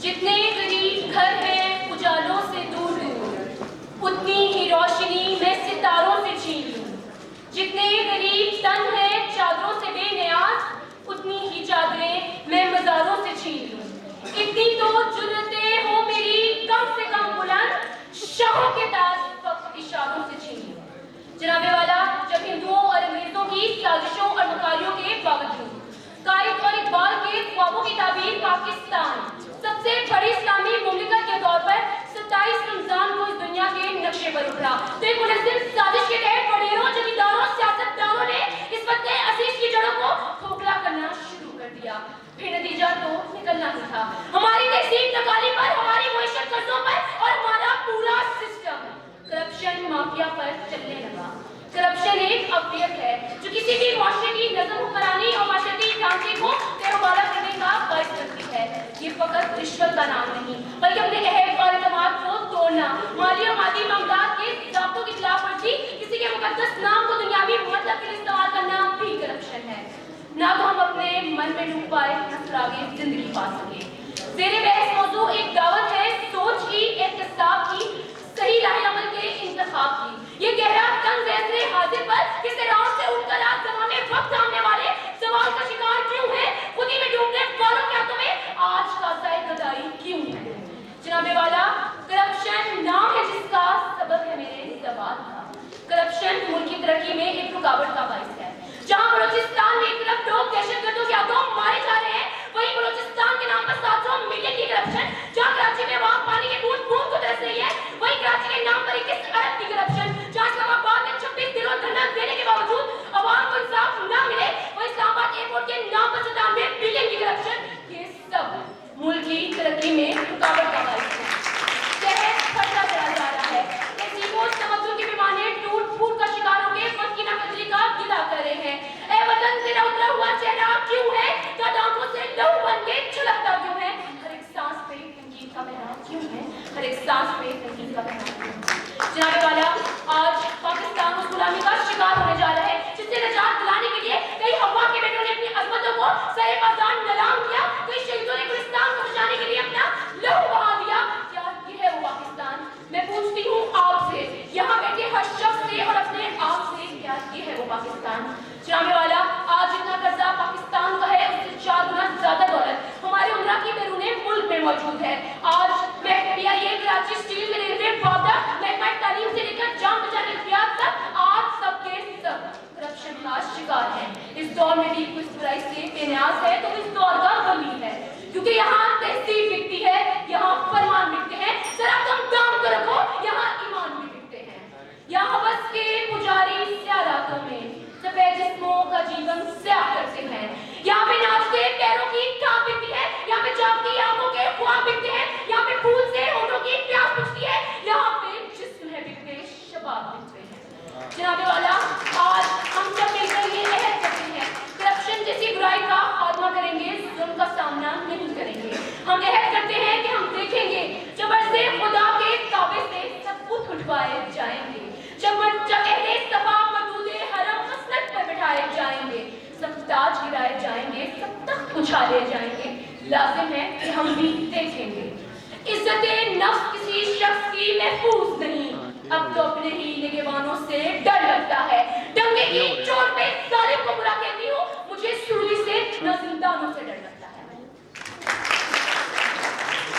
जितने करीब घर है उजालों से दूर दूर, उतनी ही रोशनी मैं सितारों से छीन लूं। जितने करीब तन है चादरों से बेनियाज, उतनी ही चादरें मैं मज़ारों से छीन लूं। इतनी तो जुर्रतें हो मेरी कम से कम बुलंद, शाहों के ताज फक्त इशारों से छीन लूं। जनाबे वाला, जब हिंदुओं और अंग्रेजों की साजिशों और मकारियों के बावजूद कायद और इकबाल के ख्वाबों की ताबीर पाकिस्तान सबसे बड़ी इस्लामी मुमलिकत के तौर पर 27 रमजान को इस दुनिया के नक्शे पर उभरा, तो एक मुनज़्ज़म साजिश के तहत वडेरों, जमींदारों, सियासतदानों ने इस वतन अज़ीज़ की जड़ों को खोखला करना शुरू कर दिया। फिर नतीजा तो निकलना ही था। हमारी तहसीब तकाली पर, हमारी मईशत कर्जों पर और हमारा पूरा सिस्टम करप्शन माफिया पर चलने लगा। करप्शन एक अवयव है जो किसी भी मुआशरे की नज़म हुक्मरानी और माशरती ढांचे को तेरोबारा करने का बाइस करती है। ये फकत रिश्वत का नाम नहीं, बल्कि अपने अहद और एतमाद को तोड़ना, माली और मादी मामलात के ज़ाब्तों की खिलाफ वर्जी, किसी के मुकद्दस नाम को दुनियावी मतलब के लिए इस्तेमाल करना भी करप्शन है। ना तो हम अपने मन में डूब पाए, न सुरागे जिंदगी पा सके। ज़ेरे बहस मौजू एक दावत है सोच की, एहतिसाब की, सही राह अमल के इंतखाब की। ये गहरा तंग वैसरे हाजिर पर किस तरह से उठकर आज ज़माने वक्त आने वाले सवाल का शिकार क्यों है? खुदी में डूबने वालों के हाथों में आज का गदाई क्यों है? जनाबे वाला, करप्शन नाम है जिसका सबक है मेरे ज़बान का। करप्शन मुल्क की तरक्की में एक रुकावट का बाइस है। जहां बलूचिस्तान में एक तरफ लोग दहशतगर्दों के हाथों मारे जा रहे हैं, वहीं बलूचिस्तान के नाम पर 700 मिलियन की करप्शन। जहां कराची में वहां पानी के बूंद बूंद को तरस रही है, वहीं कराची के नाम पर 21 अरब की करप्शन। जहां इस्लामाबाद में 26 दिनों धरना देने के बावजूद अवाम को इंसाफ न मिले, वहीं इस्लामाबाद एयरपोर्ट के नाम पर 97 बिलियन की करप्शन। ये सब मुल्क की तरक्की में रुकावट का बाइस है। शहर फटता चला जा रहा है। तहजीबों तमद्दुन के पैमाने टूट फूट का शिकार होकर वक्त की नाकदरी का गिला कर रहे हैं। ऐ वतन तेरा उतरा हुआ चेहरा क्यों है? क्या दांतों से लहू बन के छलकता क्यों है? हर एक सांस पे तनकीद का बहना क्यों है? हर एक सांस पे तनकीद का बहना क्यों है? जनाबे वाला, आज पाकिस्तान उस गुलामी का शिकार होने जा रहा है जिससे निजात दिलाने के लिए कई हवा के बेटों ने अपनी अजमतों को सरे बाजार नीलाम किया, कई शहीदों ने गुलिस्तान को बचाने के लिए अपना लहू बहा दिया। क्या ये है वो पाकिस्तान? मैं पूछती हूँ आपसे, यहाँ बैठे हर शख्स से और अपने आप से, क्या ये है वो पाकिस्तान? जनाबे वाला, आज जितना कर्जा पाकिस्तान का है उससे 4 गुना ज्यादा दौलत हमारे उमरा की बैरूने मुल्क में मौजूद है। आज PIA, कराची स्टील, रेलवे, वादा, महकमा तालीम से लेकर जान बचाने तक आज सबके सब करप्शन का शिकार है। इस दौर में भी कुछ बुराई से बेनियाज है तो इस दौर का वली है, क्योंकि यहाँ तहसीब बिकती है, यहाँ फरमान बिकते हैं। जरा कम दाम तो रखो, यहाँ ईमान भी बिकते हैं। यहाँ बस के पुजारी स्या रातों में सफेद जिस्मों का जीवन स्याह करते हैं। यहाँ पे नाचते पैरों की थाप बिकती है, यहाँ पे जागती आंखों के ख्वाब बिकते हैं, यहाँ पे फूल से होठों की प्यास बुझती है, यहाँ पे जिस्म है बिकते, शबाब बिकते हैं। जनाबे वाला, आज हम सब मिलकर ये अहद करते हैं, करप्शन जैसी बुराई का खात्मा करेंगे, जुल्म का सामना नहीं करेंगे। हम अहद करते हैं कि हम देखेंगे जब अर्ज़े खुदा के ताबे से सब कुछ उठवाए जाएंगे, जब अहले सफा मदूदे हरम मसनद पर बिठाए जाएंगे, सब ताज गिराए जाएंगे, सब तख्त उछाले जाएंगे। लाजिम है कि हम भी देखेंगे। इज्जते नफ्स किसी शख्स की महफूज नहीं, अब तो अपने ही निगहबानों से डर लगता है। डंगे की चोट पे जालिम को बुरा कहती हूँ, मुझे सुर्गी से न जिंदानों से डर लगता है।